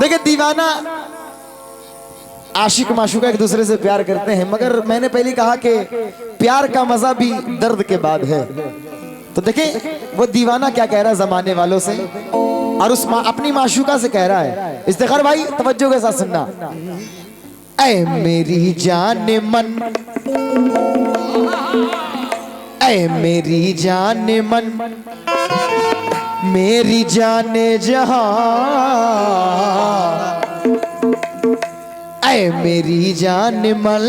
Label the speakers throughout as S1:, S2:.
S1: देखिए दीवाना आशिक माशूका एक दूसरे से प्यार करते हैं, मगर मैंने पहले कहा कि प्यार का मजा भी दर्द के बाद है। तो देखिए वो दीवाना क्या कह रहा है जमाने वालों से और उस अपनी माशूका से कह रहा है। इफ्तिखार भाई तवज्जो के साथ सुनना। ऐ मेरी जान मन, ऐ मेरी जान मन, मेरी जाने जहां, ऐ मेरी जान मन,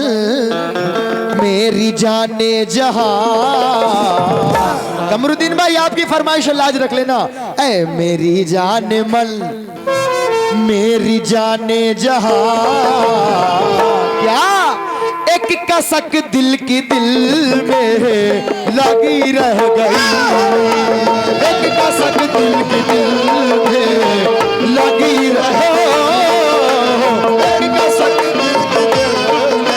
S1: मेरी जाने जहां। कमरुद्दीन भाई आपकी फरमाइश लाज रख लेना। ऐ मेरी जान मन, मेरी जाने जहां, क्या एक कसक दिल की दिल में लगी रह गई, एक कसक दिल की दिल में लगी रह, एक कसक दिल की दिल में लगी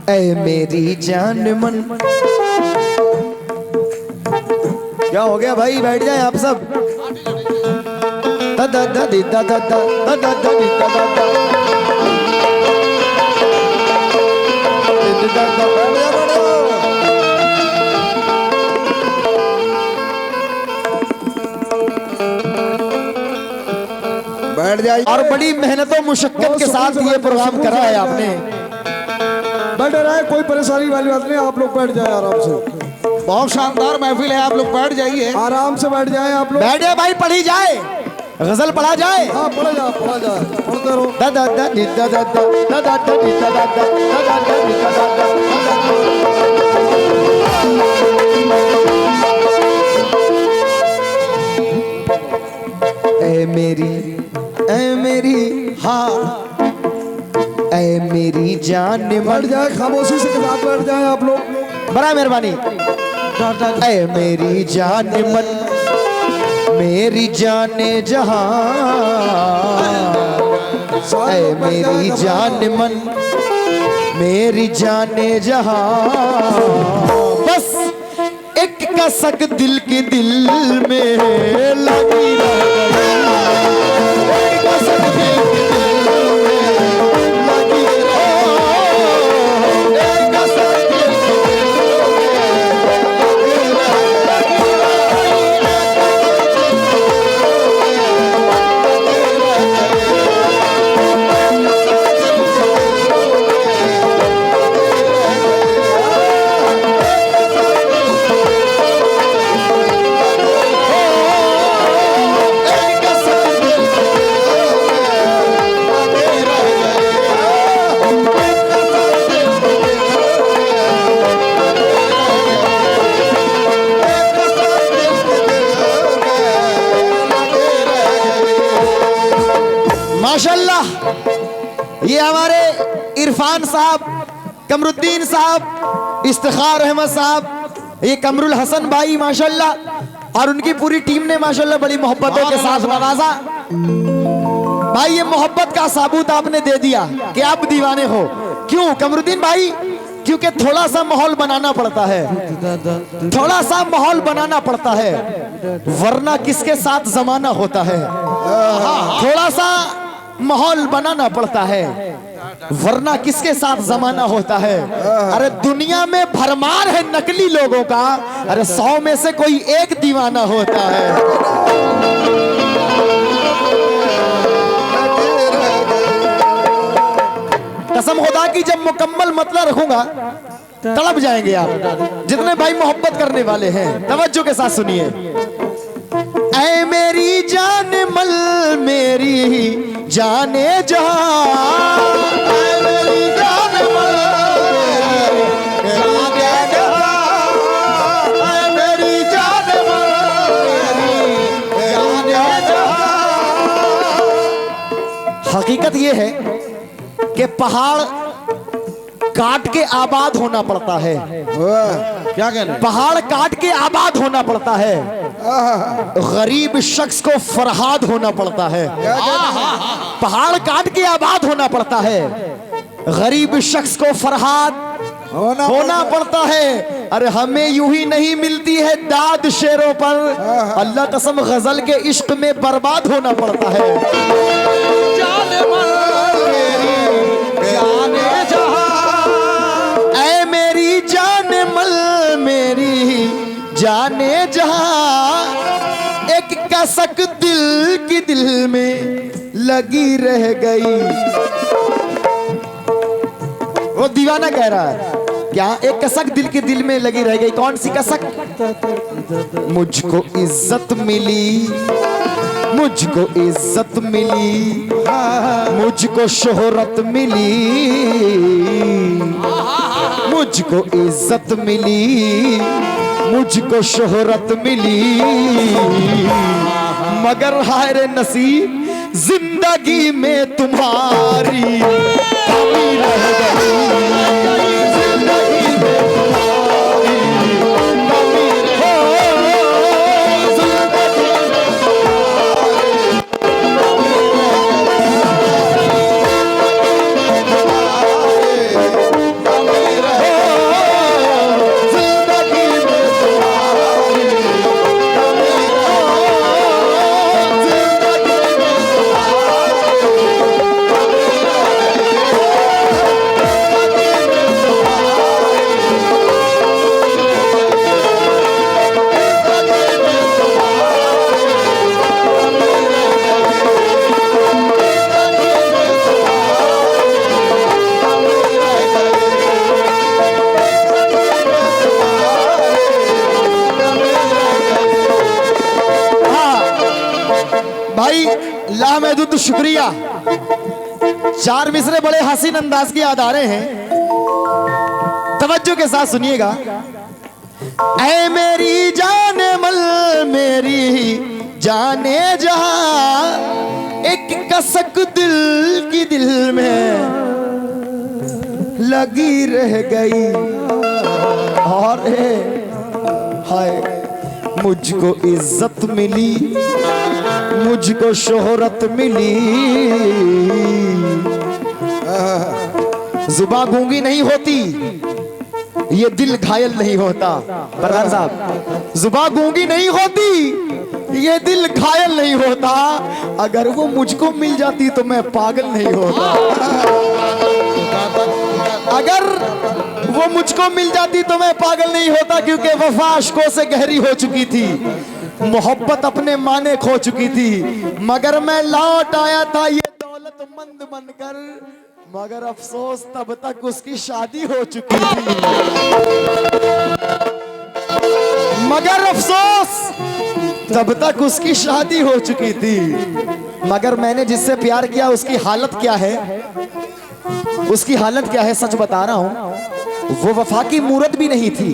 S1: रह मेरी जान मन। क्या हो गया भाई, बैठ जाए आप सब। दा दा दा दी दा दा दा दा दा दा दी दा दा दा बैठ जाए। और बड़ी मेहनतों मुशक्कत के साथ ये प्रोग्राम करा है आपने।
S2: बैठ रहा है, कोई परेशानी वाली बात नहीं, आप लोग बैठ जाए आराम से।
S3: बहुत शानदार महफिल है, आप लोग बैठ जाइए,
S2: आराम से बैठ जाए आप लोग।
S1: बैठ जाए भाई, पढ़ी जाए, गजल पढ़ा जाए।
S2: हाँ पढ़ा जाए, पढ़ा जाए, पढ़ते रहो।
S1: दा दा दा दी दा दा दा दा दा दा दी दा दा दा दा दा दा दी दा दा दा। ऐ मेरी, ऐ मेरी, हाँ ऐ मेरी जान मन।
S2: बैठ जाए, खामोशी से साथ बैठ जाए आप लोग।
S1: बड़ा मेहरबानी। ऐ मेरी जान मन, मेरी जाने जहां, ऐ मेरी जान मन, मेरी जाने जहां, बस एक कसक दिल की दिल में लगी रह गई, एक कसक दिल की दिल में लगी रह, एक कसक दिल की दिल में लगी माशाल्लाह। ये हमारे इरफान साहब, कमरुद्दीन साहब, इफ्तिखार अहमद साहब, ये कमरुल हसन भाई माशाल्लाह, और उनकी पूरी टीम ने माशाल्लाह बड़ी मोहब्बतों के साथ नवाजा। भाई ये मोहब्बत का सबूत आपने दे दिया कि आप दीवाने हो। क्यों कमरुद्दीन भाई? क्योंकि थोड़ा सा माहौल बनाना पड़ता है, थोड़ा सा माहौल बनाना पड़ता है, वरना किसके साथ जमाना होता है। थोड़ा सा माहौल बनाना पड़ता है, वरना किसके साथ जमाना होता है। अरे दुनिया में भरमार है नकली लोगों का, अरे 100 में से कोई एक दीवाना होता है। कसम खुदा की जब मुकम्मल मतलब रखूंगा तड़प जाएंगे आप, जितने भाई मोहब्बत करने वाले हैं। तवज्जो के साथ सुनिए। ऐ मेरी जान मल, मेरी जाने जहां, ऐ मेरी जान मल, मेरी जाने जहां, ऐ मेरी जान मल, मेरी जाने जहां। हकीकत ये है कि पहाड़ काट के आबाद होना पड़ता है।
S3: क्या कहना है?
S1: पहाड़ काट के आबाद होना पड़ता है। गरीब शख्स को फरहाद होना पड़ता है। पहाड़ काट के आबाद होना पड़ता है। गरीब शख्स को फरहाद होना पड़ता है। अरे हमें यूं ही नहीं मिलती है दाद शेरों पर, अल्लाह कसम गजल के इश्क में बर्बाद होना पड़ता है।
S3: जाने मन मेरी जाने जहां,
S1: ऐ मेरी जान मल मेरी जाने जहां, एक कसक दिल की दिल में लगी रह गई। वो दीवाना कह रहा है क्या, एक कसक दिल के दिल में लगी रह गई। कौन सी कसक? मुझको इज्जत मिली, मुझको इज्जत मिली, मुझको शोहरत मिली, मुझको इज्जत मिली, मुझको शोहरत मिली, मगर हाय रे नसीब जिंदगी में तुम्हारी कमी रह गई। जिंदगी में तुम्हारी कमी रह गई। जिंदगी में भाई लामहदूद शुक्रिया। चार मिसरे बड़े हसीन अंदाज के याद आ रहे हैं, तवज्जो के साथ सुनिएगा। ऐ मेरी जान मल मेरी जाने जहां, एक कसक दिल की दिल में लगी रह गई। और हाय मुझको इज्जत मिली, मुझको शोहरत मिली, जुबां गूंगी नहीं होती, ये दिल घायल नहीं होता। प्रधान साहब, जुबां गूंगी नहीं होती, ये दिल घायल नहीं होता। अगर वो मुझको मिल जाती तो मैं पागल नहीं होता। अगर वो मुझको मिल जाती तो मैं पागल नहीं होता, क्योंकि वफा अश्कों से गहरी हो चुकी थी, मोहब्बत अपने माने खो चुकी थी। मगर मैं लौट आया था ये दौलतमंद बनकर, मगर अफसोस तब तक उसकी शादी हो चुकी थी। मगर अफसोस तब तक उसकी शादी हो चुकी थी। मगर मैंने जिससे प्यार किया उसकी हालत क्या है, उसकी हालत क्या है सच बता रहा हूं। वो वफा की मूरत भी नहीं थी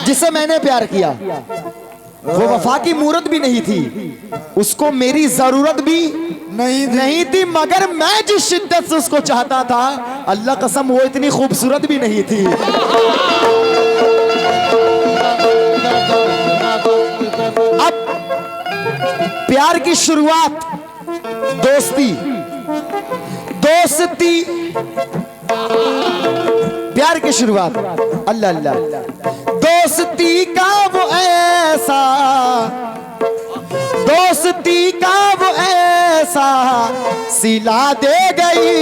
S1: जिससे मैंने प्यार किया, वो वफा की मूरत भी नहीं थी, उसको मेरी जरूरत भी नहीं थी। मगर मैं जिस शिद्दत से उसको चाहता था, अल्लाह कसम वो इतनी खूबसूरत भी नहीं थी। अब प्यार की शुरुआत दोस्ती, प्यार की शुरुआत अल्लाह अल्लाह, दोस्ती का वो ऐसा, दोस्ती का वो ऐसा सिला दे गई।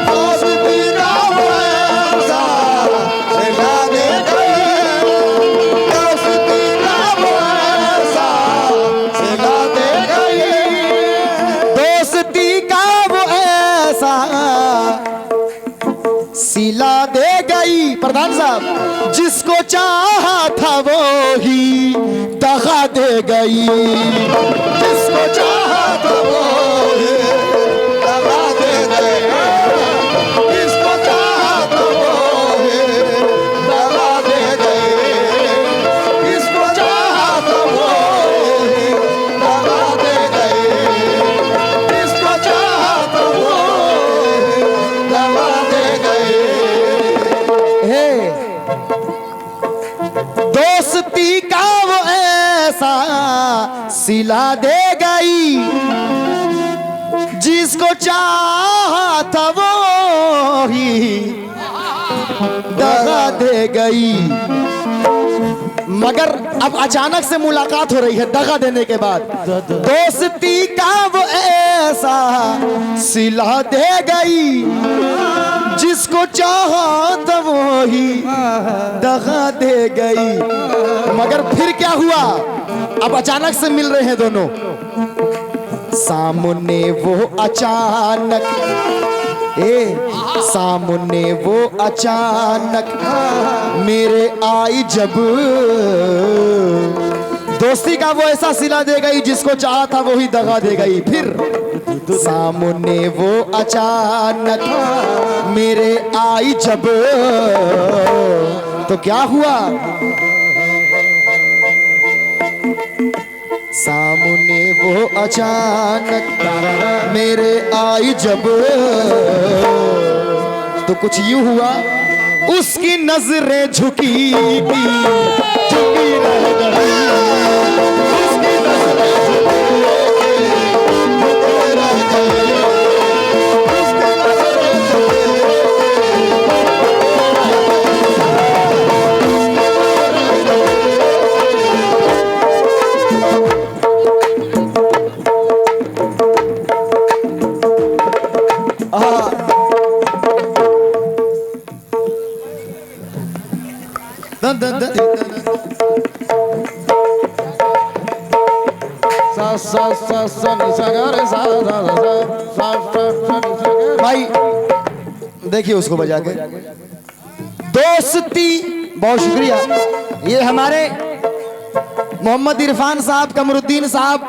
S1: दोस्ती का वो ऐसा सिला दे गई, दोस्ती का वो ऐसा सिला दे गई, दोस्ती का वो ऐसा सिला दे गई। प्रधान साहब, जिसको चाहा था वो ही दगा दे गई, जिसको चाहा था वो ही दगा दे गई, जिसको चाहा था वो ही दगा दे गई, जिसको चाहा था वो ही दगा दे गई, जिसको चाहा था वो सिला दे गई, जिसको चाहा था वो ही दगा दे गई। मगर अब अचानक से मुलाकात हो रही है दगा देने के बाद। दोस्ती का वो ऐसा सिला दे गई, जिसको चाहा था वो ही दगा दे गई। मगर फिर क्या हुआ, अब अचानक से मिल रहे हैं दोनों। सामने वो अचानक, सामने वो अचानक मेरे आई जब। दोस्ती का वो ऐसा सिला दे गई, जिसको चाहा था वो ही दगा दे गई। फिर सामने वो अचानक मेरे आई जब, तो क्या हुआ, सामने वो अचानक मेरे आई जब, तो कुछ यूं हुआ, उसकी नजरें झुकी झुकी रह गई, उसकी नजरें झुकी रह गई, उसकी भाई देखिए उसको बजा के। दोस्ती, बहुत शुक्रिया। ये हमारे मोहम्मद इरफान साहब, कमरुद्दीन साहब,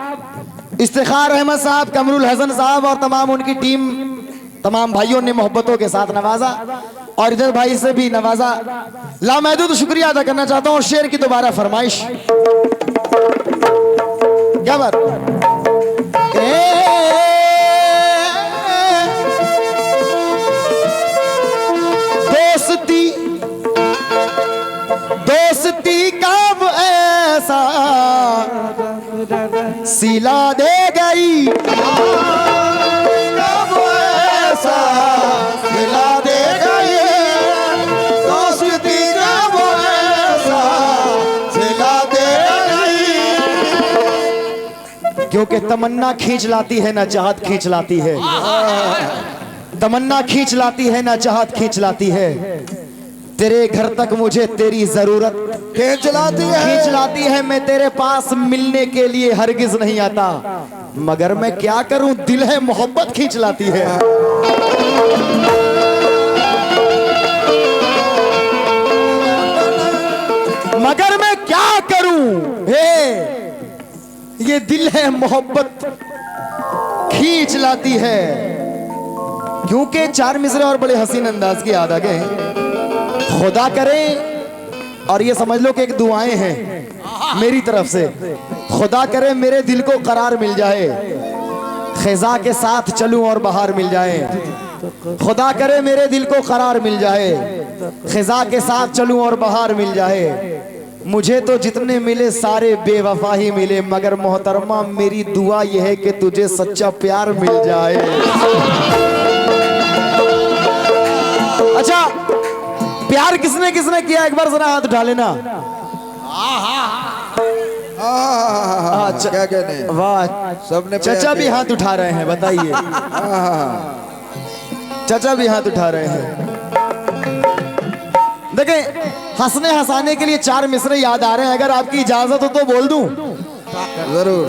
S1: इफ्तिखार अहमद साहब, कमरुल हसन साहब और तमाम उनकी टीम, तमाम भाइयों ने मोहब्बतों के साथ नवाजा और इधर भाई से भी नवाजा। लामहदूद शुक्रिया अदा करना चाहता हूँ। शेर की दोबारा फरमाइश, क्या बात। दोस्ती, दोस्ती का वो ऐसा सिला दे गई, वो ऐसा सिला दे गई, दोस्ती का वो ऐसा सिला दे गई। क्योंकि तमन्ना खींच लाती है ना चाहत खींच लाती है, तमन्ना खींच लाती है ना चाहत खींच लाती है। तेरे घर तक मुझे तेरी जरूरत खींच लाती है। मैं तेरे पास मिलने के लिए हरगिज नहीं आता, मगर मैं क्या करूं, दिल है मोहब्बत खींच लाती है। मगर मैं क्या करूं, ये दिल है मोहब्बत खींच लाती है। क्योंकि चार मिसरे और बड़े हसीन अंदाज की याद आ गए। खुदा करे, और ये समझ लो कि एक दुआएं हैं मेरी तरफ से, खुदा करे मेरे दिल को करार मिल जाए, खिजा के साथ चलूं और बाहर मिल जाए। खुदा करे मेरे दिल को करार मिल जाए, खिजा के साथ चलूं और बाहर मिल जाए। मुझे तो जितने मिले सारे बेवफा ही मिले, मगर मोहतरमा मेरी दुआ यह है कि तुझे सच्चा प्यार मिल जाए। अच्छा, प्यार किसने किसने किया, एक बार जरा हाथ उठा लेना।
S2: क्या कहने,
S1: वाह,
S2: सबने
S1: चाचा भी हाथ उठा रहे हैं, बताइए। चाचा भी हाथ उठा रहे हैं। देखें, हंसने हंसाने के लिए चार मिसरे याद आ रहे हैं, अगर आपकी इजाजत हो तो बोल दूं।
S2: जरूर।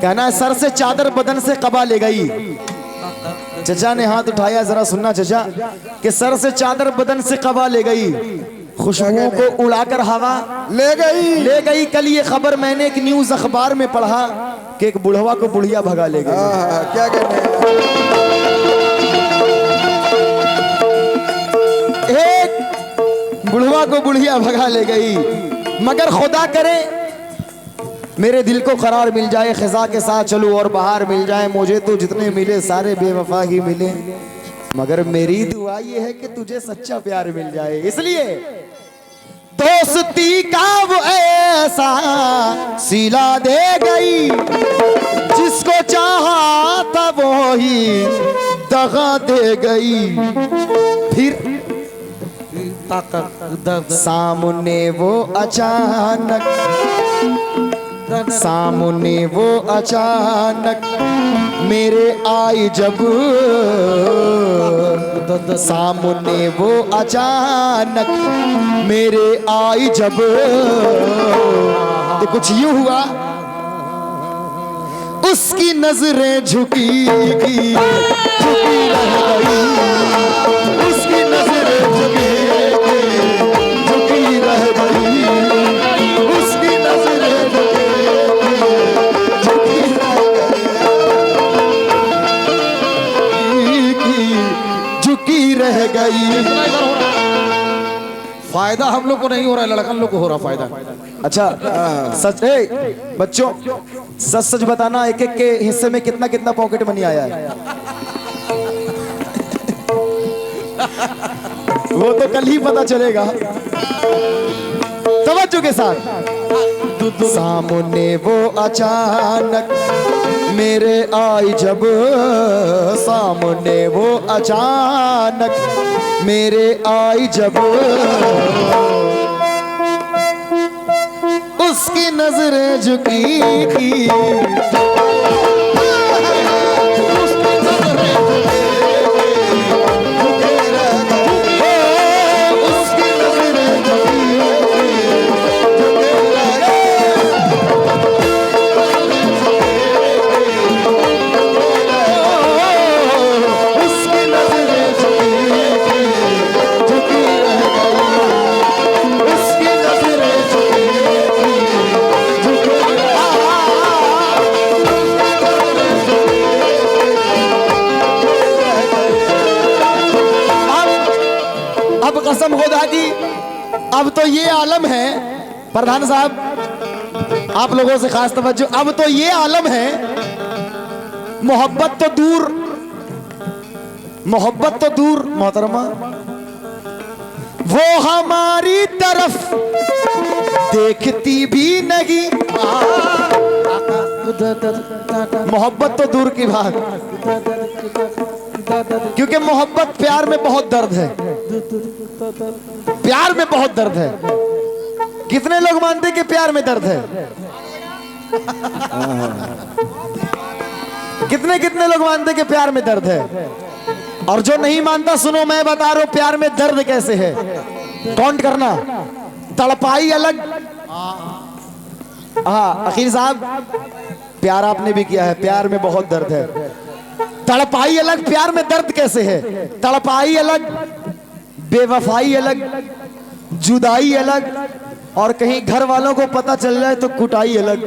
S1: कहना है, सर से चादर बदन से कबा ले गई। चचा ने हाथ उठाया, जरा सुनना चचा, कि सर से चादर बदन से कबा ले गई, खुशबुओं को उड़ाकर हवा ले गई। कल ये खबर मैंने एक न्यूज अखबार में पढ़ा कि एक बुढ़वा को बुढ़िया भगा ले गई।
S2: क्या कहते हैं,
S1: एक बुढ़वा को बुढ़िया भगा ले गई। मगर खुदा करे मेरे दिल को करार मिल जाए, खिजा के साथ चलूं और बाहर मिल जाए। मुझे तो जितने मिले सारे बेवफा ही मिले, मगर मेरी दुआ ये है कि तुझे सच्चा प्यार मिल जाए। इसलिए दोस्ती का वो ऐसा सिला दे गई, जिसको चाहा था वो ही दगा दे गई। फिर सामने वो अचानक, सामने वो अचानक मेरे आई जब, सामने वो अचानक मेरे आई जब, तो कुछ यूं हुआ, उसकी नजरें झुकी झुकी रह गई, उसकी नजरें झुकी झुकी रह गई, उसकी नजरें झुकी रह गई।
S3: फायदा हम लोग को नहीं हो रहा है, लड़कन लोग को हो रहा फायदा।
S1: अच्छा सच बच्चों, सच सच बताना, एक एक के हिस्से में कितना कितना पॉकेट मनी आया है? वो तो कल ही पता चलेगा। तवज्जो के साथ। सामने वो अचानक मेरे आई जब, सामने वो अचानक मेरे आई जब, उसकी नजरें झुकी थी, कसम खुदा की, अब तो ये आलम है प्रधान साहब, आप लोगों से खास तवज्जो, अब तो ये आलम है, मोहब्बत तो दूर, मोहब्बत तो दूर मोहतरमा, वो हमारी तरफ देखती भी नहीं। मोहब्बत तो दूर की बात, क्योंकि मोहब्बत, प्यार में बहुत दर्द है, प्यार में बहुत दर्द है। कितने लोग मानते हैं कि प्यार में दर्द है? कितने कितने लोग मानते हैं कि प्यार में दर्द है? और जो नहीं मानता, सुनो मैं बता रहा हूं प्यार में दर्द कैसे है। काउंट करना, तड़पाई अलग। हाँ अखीर साहब, प्यार आपने भी किया है, प्यार में बहुत दर्द है। तड़पाई अलग, प्यार में दर्द कैसे है? तड़पाई अलग, बेवफाई अलग, जुदाई अलग, और कहीं घर वालों को पता चल जाए तो कुटाई अलग।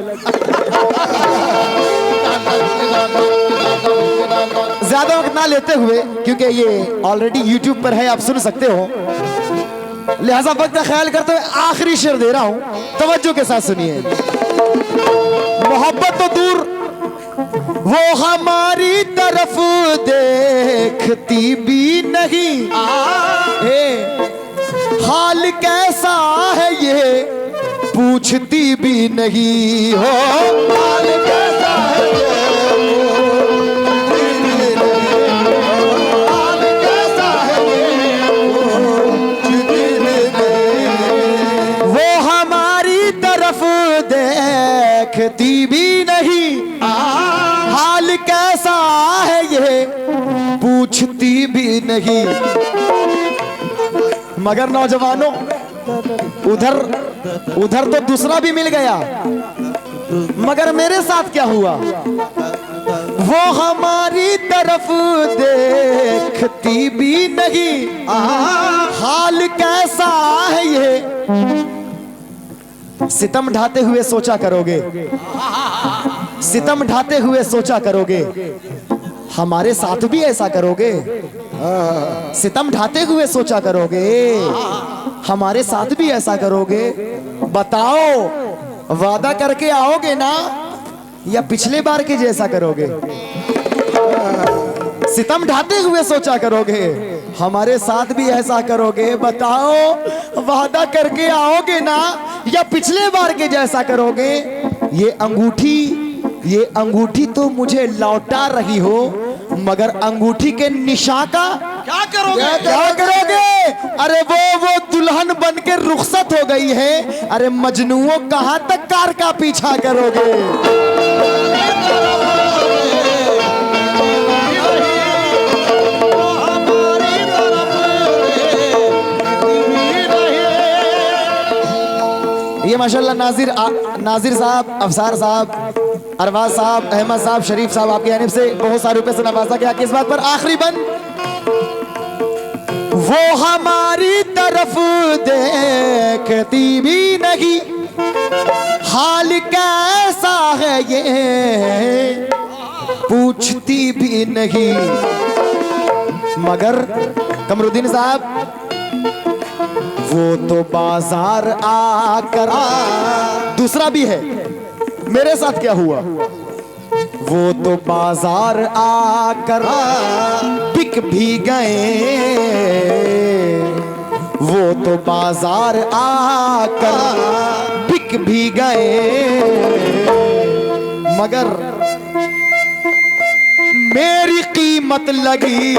S1: ज्यादा वक्त ना लेते हुए, क्योंकि ये ऑलरेडी YouTube पर है, आप सुन सकते हो, लिहाजा वक्त का ख्याल करते हुए आखिरी शेर दे रहा हूं, तवज्जो के साथ सुनिए। मोहब्बत तो दूर, वो हमारी तरफ देखती भी नहीं, हाल कैसा है ये पूछती भी नहीं हो, हाल कैसा है ये हाल कैसा है ये पूछती भी नहीं, वो हमारी तरफ देखती भी नहीं, हाल कैसा है ये पूछती भी नहीं। मगर नौजवानों, उधर उधर तो दूसरा भी मिल गया, मगर मेरे साथ क्या हुआ? वो हमारी तरफ देखती भी नहीं, हाल कैसा है ये सितम ढाते हुए सोचा करोगे, सितम ढाते हुए सोचा करोगे, हमारे साथ भी ऐसा करोगे? सितम ढाते हुए सोचा करोगे, हमारे साथ भी ऐसा करोगे? बताओ, वादा करके आओगे ना, या पिछले बार के जैसा करोगे? सितम ढाते हुए सोचा करोगे, हमारे साथ भी ऐसा करोगे? बताओ, वादा करके आओगे ना या पिछले बार के जैसा करोगे? ये अंगूठी तो मुझे लौटा रही हो, मगर अंगूठी के निशान का
S3: क्या करोगे?
S1: क्या करोगे? अरे वो दुल्हन बन के रुखसत हो गई है। अरे मजनुओं, कहां तक कार का पीछा करोगे? ये माशाल्लाह नाजिर साहब, अफसार साहब, अरबाज साहब, अहमद साहब, शरीफ साहब, आपकी जानिब से बहुत सारे रुपए से नवाजा गया। किस बात पर? आखिरी बंद, वो हमारी तरफ देखती भी नहीं, हाल कैसा है ये पूछती भी नहीं। मगर कमरुद्दीन साहब, वो तो बाजार आकर, दूसरा भी है, मेरे साथ क्या हुआ? वो तो बाजार आकर बिक भी गए, वो तो बाजार आकर बिक भी गए, मगर मेरी कीमत लगी